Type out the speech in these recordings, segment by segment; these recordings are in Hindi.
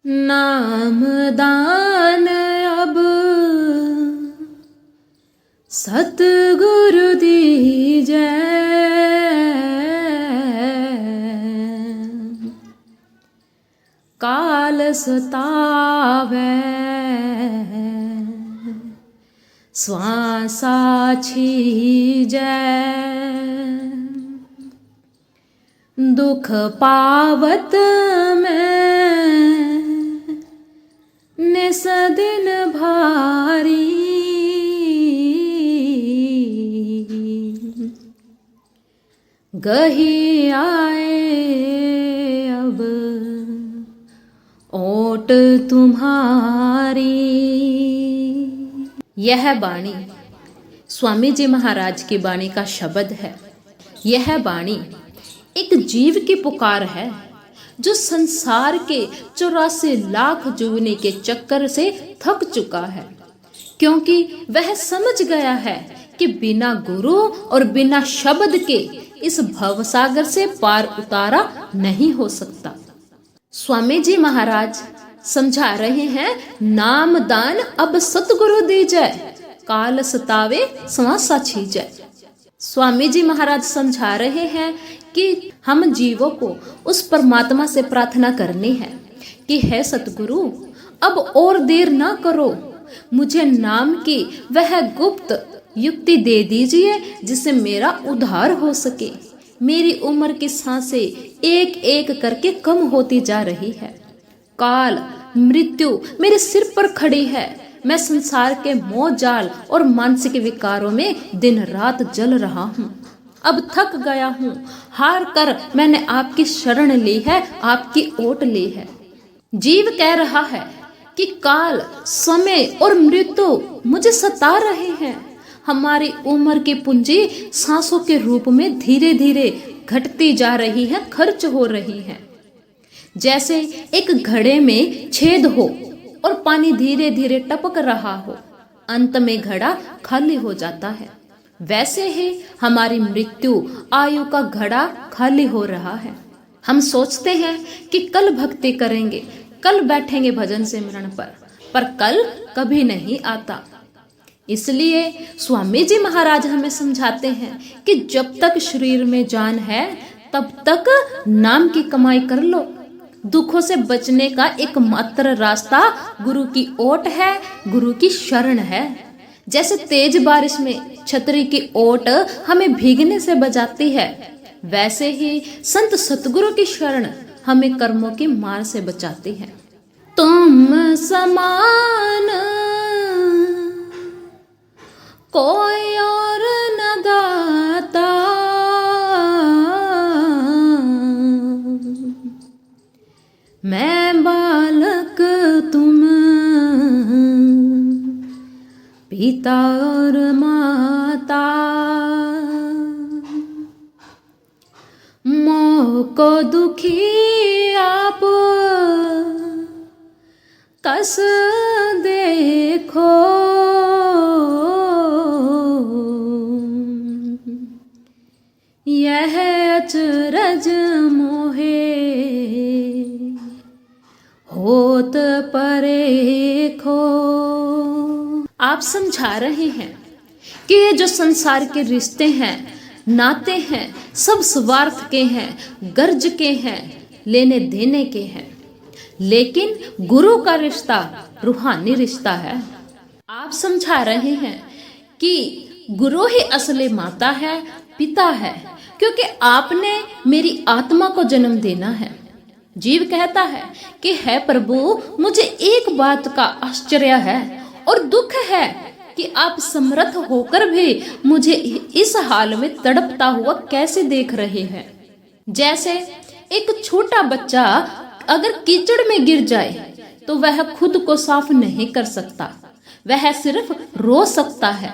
नाम दान अब सतगुरु दीजै, काल सतावै श्वासा छीजै, दुख पावत मैं निस दिन भारी, गही आए अब ओट तुम्हारी। यह बाणी स्वामी जी महाराज की बाणी का शब्द है। यह बाणी एक जीव की पुकार है जो संसार के 84 लाख जुगने के चक्कर से थक चुका है, क्योंकि वह समझ गया है कि बिना गुरु और बिना शब्द के इस भवसागर से पार उतारा नहीं हो सकता। स्वामी जी महाराज समझा रहे हैं, नाम दान अब सतगुरु दीजै, काल सतावे श्वासा छीजै। स्वामी जी महाराज समझा रहे हैं कि हम जीवों को उस परमात्मा से प्रार्थना करनी है कि हे सतगुरु, अब और देर ना करो, मुझे नाम की वह गुप्त युक्ति दे दीजिए जिससे मेरा उद्धार हो सके। मेरी उम्र की सांसें एक एक करके कम होती जा रही है। काल मृत्यु मेरे सिर पर खड़ी है। मैं संसार के मोह जाल और मानसिक विकारों में दिन रात जल रहा हूँ। अब थक गया हूँ, हार कर मैंने आपकी शरण ली है, आपकी ओट ली है। जीव कह रहा है कि काल, समय और मृत्यु मुझे सता रहे हैं। हमारी उम्र की पूंजी सांसों के रूप में धीरे धीरे घटती जा रही है, खर्च हो रही है। जैसे एक घड़े में छेद हो और पानी धीरे धीरे टपक रहा हो, अंत में घड़ा खाली हो जाता है। वैसे ही हमारी मृत्यु आयु का घड़ा खाली हो रहा है। हम सोचते हैं कि कल भक्ति करेंगे, कल बैठेंगे भजन सिमरन पर कल कभी नहीं आता। इसलिए स्वामी जी महाराज हमें समझाते हैं कि जब तक शरीर में जान है तब तक नाम की कमाई कर लो। दुखों से बचने का एकमात्र रास्ता गुरु की ओट है, गुरु की शरण है। जैसे तेज बारिश में छतरी की ओट हमें भीगने से बचाती है, वैसे ही संत सतगुरु की शरण हमें कर्मों की मार से बचाती है। तुम समान कोई और न दाता, मैं बालक तुम पिता और माता, मोह को दुखी आप कस देखो, यह अचरज मोहे होत परे खो। आप समझा रहे हैं कि ये जो संसार के रिश्ते हैं, नाते हैं, सब स्वार्थ के हैं, गर्ज के हैं, लेने देने के हैं, लेकिन गुरु का रिश्ता रूहानी रिश्ता है। आप समझा रहे हैं कि गुरु ही असली माता है, पिता है, क्योंकि आपने मेरी आत्मा को जन्म देना है। जीव कहता है कि हे प्रभु, मुझे एक बात का आश्चर्य है और दुख है कि आप समर्थ होकर भी मुझे इस हाल में तड़पता हुआ कैसे देख रहे हैं। जैसे एक छोटा बच्चा अगर कीचड़ में गिर जाए तो वह खुद को साफ नहीं कर सकता, वह सिर्फ रो सकता है,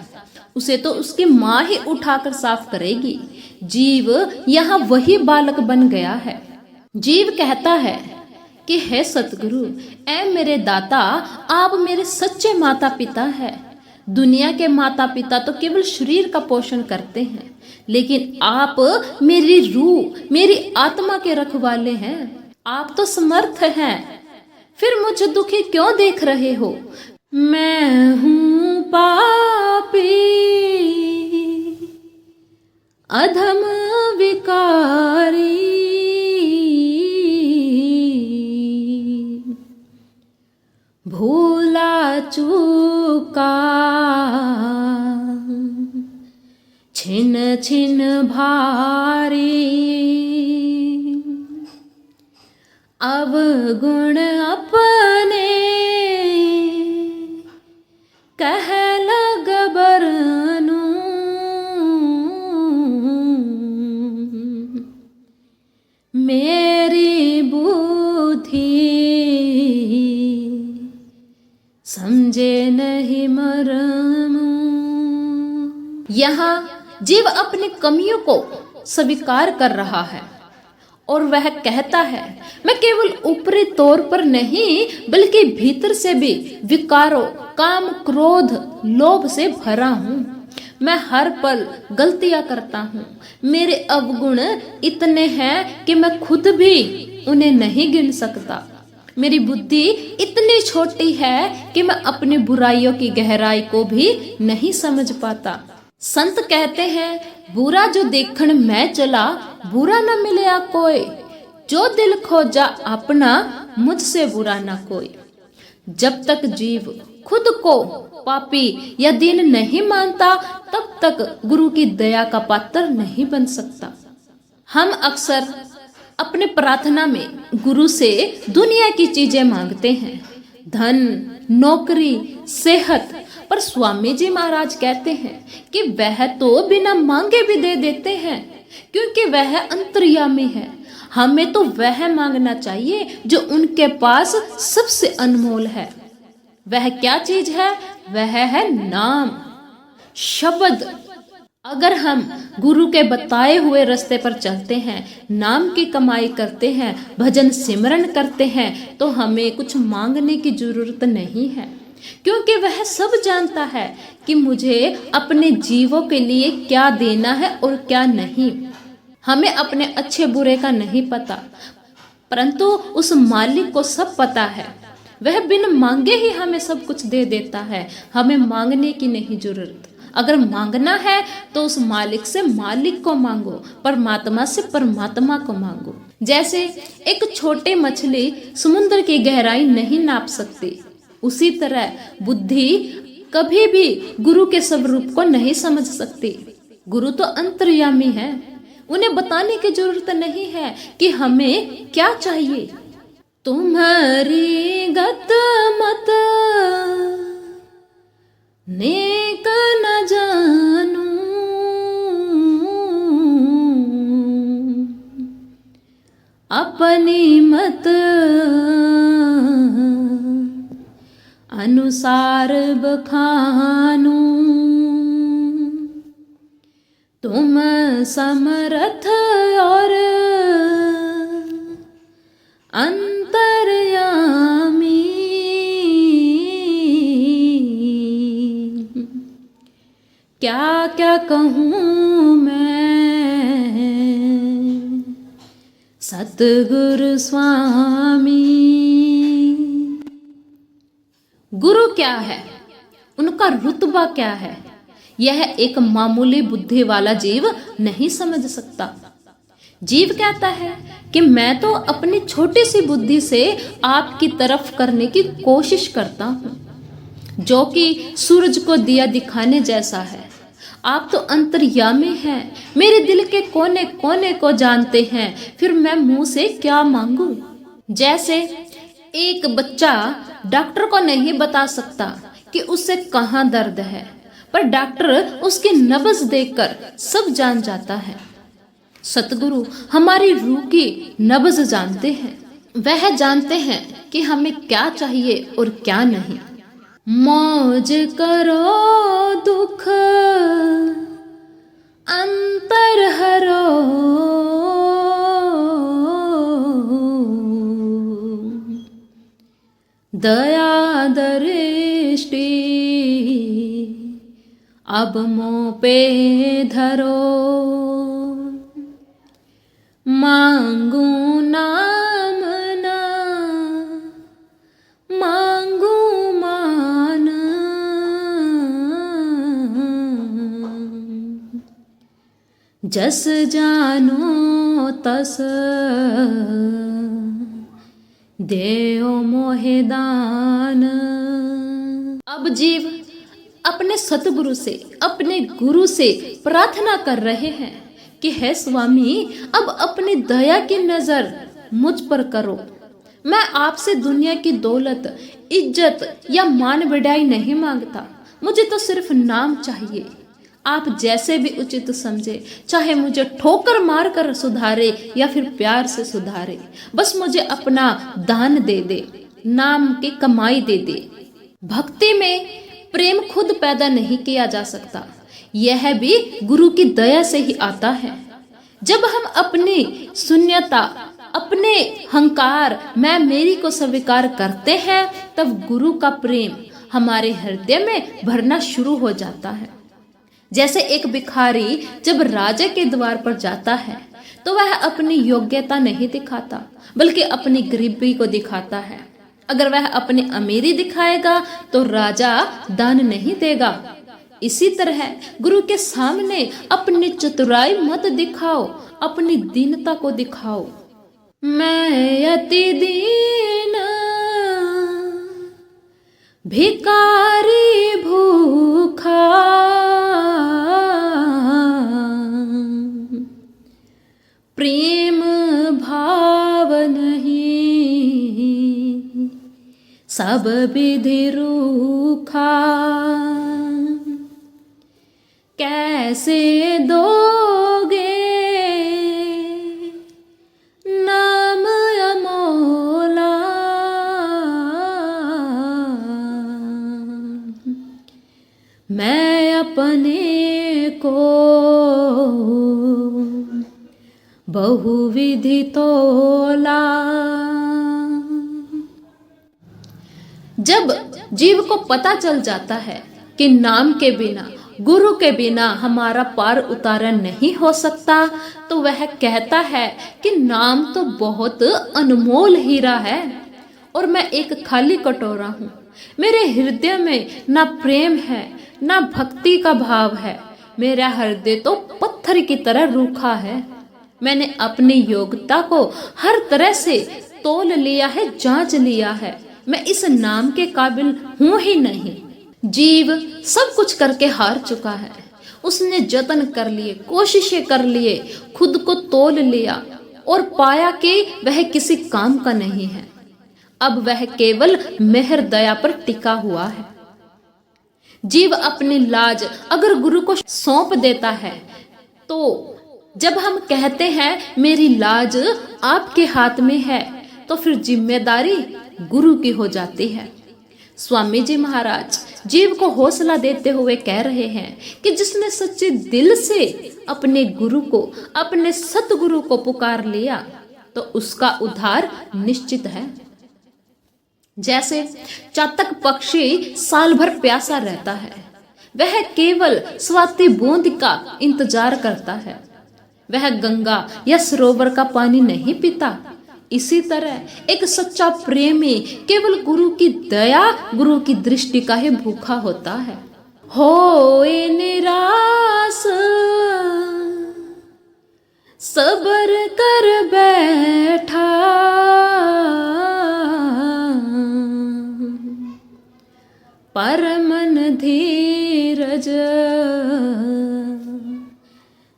उसे तो उसकी माँ ही उठाकर साफ करेगी। जीव यहाँ वही बालक बन गया है। जीव कहता है कि हे सतगुरु, ऐ मेरे दाता, आप मेरे सच्चे माता पिता है। दुनिया के माता पिता तो केवल शरीर का पोषण करते हैं, लेकिन आप मेरी रूह, मेरी आत्मा के रखवाले हैं। आप तो समर्थ हैं, फिर मुझे दुखी क्यों देख रहे हो? मैं हूं पापी, अधम विकारी, भूला चूका छिन छिन भारी, अवगुण अपने कह लग बरनू, मेरी बुद्धि समझे नहीं मरनू। यहाँ जीव अपनी कमियों को स्वीकार कर रहा है और वह कहता है, मैं केवल ऊपरी तौर पर नहीं बल्कि भीतर से भी विकारों, काम, क्रोध, लोभ से भरा हूं। मैं हर पल गलतियां करता हूं। मेरे अवगुण इतने हैं कि मैं खुद भी उन्हें नहीं गिन सकता। मेरी बुद्धि इतनी छोटी है कि मैं अपनी बुराइयों की गहराई को भी नहीं समझ पाता। संत कहते हैं, बुरा जो देखण मैं चला, बुरा न मिलया कोई, जो दिल खोजा अपना, मुझसे बुरा न कोई। जब तक जीव खुद को पापी या दीन नहीं मानता, तब तक गुरु की दया का पात्र नहीं बन सकता। हम अक्सर अपने प्रार्थना में गुरु से दुनिया की चीजें मांगते हैं, धन, नौकरी, सेहत, पर स्वामी जी महाराज कहते हैं कि वह तो बिना मांगे भी दे देते हैं, क्योंकि वह अंतर्यामी है। हमें तो वह मांगना चाहिए जो उनके पास सबसे अनमोल है। वह क्या चीज है? वह है नाम, शब्द। अगर हम गुरु के बताए हुए रास्ते पर चलते हैं, नाम की कमाई करते हैं, भजन सिमरन करते हैं, तो हमें कुछ मांगने की जरूरत नहीं है, क्योंकि वह सब जानता है कि मुझे अपने जीवों के लिए क्या देना है और क्या नहीं। हमें अपने अच्छे बुरे का नहीं पता, परंतु उस मालिक को सब पता है। वह बिन मांगे ही हमें सब कुछ दे देता है। हमें मांगने की नहीं जरूरत। अगर मांगना है तो उस मालिक से मालिक को मांगो, परमात्मा से परमात्मा को मांगो। जैसे एक छोटे मछली समुद्र की गहराई नहीं नाप सकती, उसी तरह बुद्धि कभी भी गुरु के स्वरूप को नहीं समझ सकती। गुरु तो अंतर्यामी है, उन्हें बताने की जरूरत नहीं है कि हमें क्या चाहिए। तुम्हारी गत मत नेक न जानू, अपनी मत अनुसार बखानू। तुम समर्थ और अंतर्यामी, क्या क्या कहूँ मैं सतगुरु स्वामी। गुरु क्या है? उनका रुतबा क्या है? यह एक मामूली बुद्धि वाला जीव नहीं समझ सकता। जीव कहता है कि मैं तो अपनी छोटी सी बुद्धि से आपकी तरफ करने की कोशिश करता हूँ, जो कि सूरज को दिया दिखाने जैसा है। आप तो अंतर्यामी हैं, मेरे दिल के कोने कोने को जानते हैं, फिर मैं मुंह से क्या मांगू। जैसे एक बच्चा डॉक्टर को नहीं बता सकता कि उसे कहाँ दर्द है, पर डॉक्टर उसकी नब्ज देखकर सब जान जाता है। सतगुरु हमारी रूह की नब्ज जानते हैं। वह जानते हैं कि हमें क्या चाहिए और क्या नहीं। मौज करो दुख अंतर हरो, दया दृष्टि अब मों पे धरो। मांगू नाम ना जस जानो तस देओ मोहे दान। अब जीव अपने सतगुरु से, अपने गुरु से प्रार्थना कर रहे हैं कि हे स्वामी, अब अपनी दया की नजर मुझ पर करो। मैं आपसे दुनिया की दौलत, इज्जत या मान बढ़ाई नहीं मांगता, मुझे तो सिर्फ नाम चाहिए। आप जैसे भी उचित समझे, चाहे मुझे ठोकर मार कर सुधारे या फिर प्यार से सुधारे, बस मुझे अपना दान दे दे, नाम की कमाई दे दे। भक्ति में प्रेम खुद पैदा नहीं किया जा सकता, यह भी गुरु की दया से ही आता है। जब हम अपनी शून्यता, अपने हंकार, मैं मेरी को स्वीकार करते हैं, तब गुरु का प्रेम हमारे हृदय में भरना शुरू हो जाता है। जैसे एक भिखारी जब राजा के द्वार पर जाता है तो वह अपनी योग्यता नहीं दिखाता, बल्कि अपनी गरीबी को दिखाता है। अगर वह अपनी अमीरी दिखाएगा तो राजा दान नहीं देगा। इसी तरह गुरु के सामने अपनी चतुराई मत दिखाओ, अपनी दीनता को दिखाओ। मैं अति दीन भिकारी भूखा, प्रेम भाव नहीं सब विधि रूखा। कैसे दोगे नाम अमोला, मैं अपने को बहुविधि तोला। जब जीव को पता चल जाता है कि नाम के बिना, गुरु के बिना हमारा पार उतारा नहीं हो सकता, तो वह कहता है कि नाम तो बहुत अनमोल हीरा है और मैं एक खाली कटोरा हूँ। मेरे हृदय में ना प्रेम है, ना भक्ति का भाव है। मेरा हृदय तो पत्थर की तरह रूखा है। मैंने अपनी योग्यता को हर तरह से तोल लिया है, जांच लिया है। मैं इस नाम के काबिल हूं ही नहीं। जीव सब कुछ करके हार चुका है। उसने जतन कर लिए, कोशिशें कर लिए, खुद को तोल लिया और पाया कि वह किसी काम का नहीं है। अब वह केवल मेहर दया पर टिका हुआ है। जीव अपनी लाज अगर गुरु को सौंप देता है, तो जब हम कहते हैं मेरी लाज आपके हाथ में है, तो फिर जिम्मेदारी गुरु की हो जाती है। स्वामी जी महाराज जीव को हौसला देते हुए कह रहे हैं कि जिसने सच्चे दिल से अपने गुरु को, अपने सतगुरु को पुकार लिया, तो उसका उद्धार निश्चित है। जैसे चातक पक्षी साल भर प्यासा रहता है, वह केवल स्वाति बूंद का इंतजार करता है, वह गंगा या सरोवर का पानी नहीं पीता। इसी तरह एक सच्चा प्रेमी केवल गुरु की दया, गुरु की दृष्टि का ही भूखा होता है। होए निराश सब्र कर बैठा, पर मन धीरज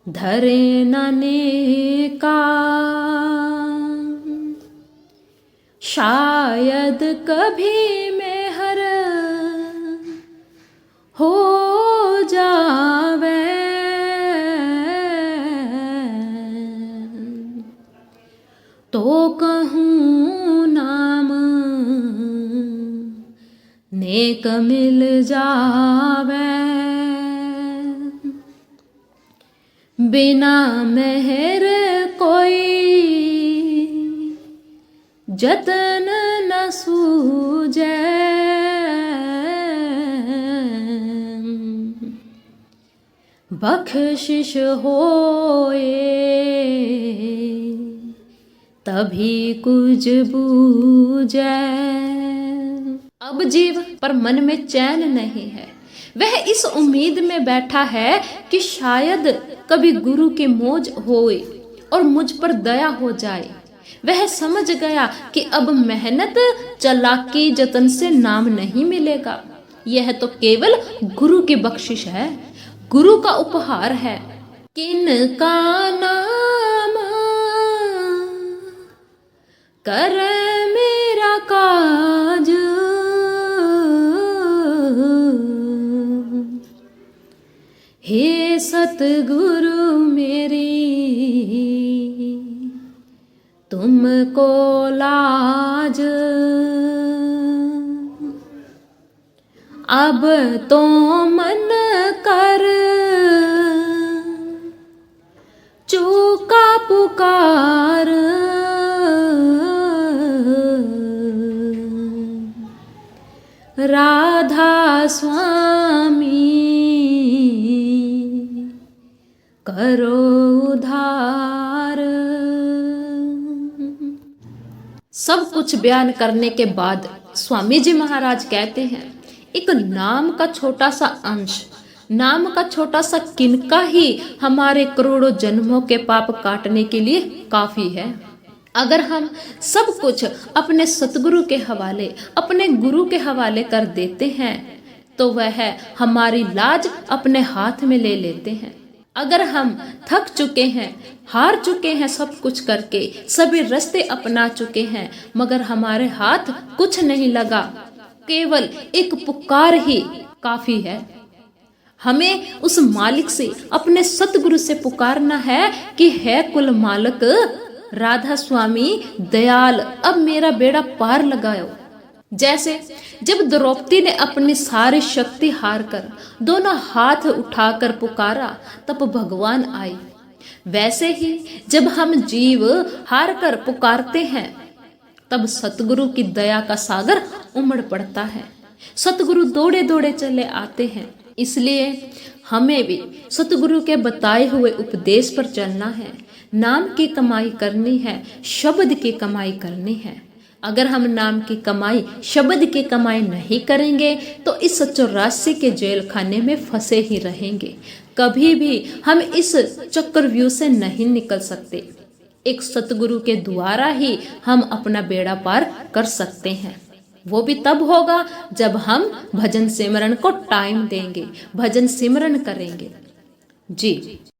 धरे नाने का। शायद कभी मेहर हो जावे, तो कहूँ नाम नेक मिल जावे। बिना मेहर कोई जतन न सूझे, बख्शिश होए तभी कुछ बूझे। अब जीव पर मन में चैन नहीं है। वह इस उम्मीद में बैठा है कि शायद कभी गुरु के मौज होए और मुझ पर दया हो जाए। वह समझ गया कि अब मेहनत चालाकी जतन से नाम नहीं मिलेगा, यह तो केवल गुरु की बख्शिश है, गुरु का उपहार है। किन का नाम कर मेरा काज, हे सतगुरु मेरी तुमको लाज। अब तो मन कर चूका पुकार, राधा स्वामी करो उधार। सब कुछ बयान करने के बाद स्वामी जी महाराज कहते हैं, एक नाम का छोटा सा अंश, नाम का छोटा सा किनका ही हमारे करोड़ों जन्मों के पाप काटने के लिए काफी है। अगर हम सब कुछ अपने सतगुरु के हवाले, अपने गुरु के हवाले कर देते हैं तो वह हमारी लाज अपने हाथ में ले लेते हैं। अगर हम थक चुके हैं, हार चुके हैं, सब कुछ करके सभी रास्ते अपना चुके हैं, मगर हमारे हाथ कुछ नहीं लगा, केवल एक पुकार ही काफी है। हमें उस मालिक से, अपने सतगुरु से पुकारना है कि है कुल मालिक राधा स्वामी दयाल, अब मेरा बेड़ा पार लगाओ। जैसे जब द्रौपदी ने अपनी सारी शक्ति हार कर दोनों हाथ उठाकर पुकारा तब भगवान आए, वैसे ही जब हम जीव हार कर पुकारते हैं तब सतगुरु की दया का सागर उमड़ पड़ता है। सतगुरु दौड़े दौड़े चले आते हैं। इसलिए हमें भी सतगुरु के बताए हुए उपदेश पर चलना है, नाम की कमाई करनी है, शब्द की कमाई करनी है। अगर हम नाम की कमाई, शब्द की कमाई नहीं करेंगे तो इस 84 के जेल खाने में फंसे ही रहेंगे, कभी भी हम इस चक्रव्यूह से नहीं निकल सकते। एक सतगुरु के द्वारा ही हम अपना बेड़ा पार कर सकते हैं। वो भी तब होगा जब हम भजन सिमरन को टाइम देंगे, भजन सिमरन करेंगे। जी।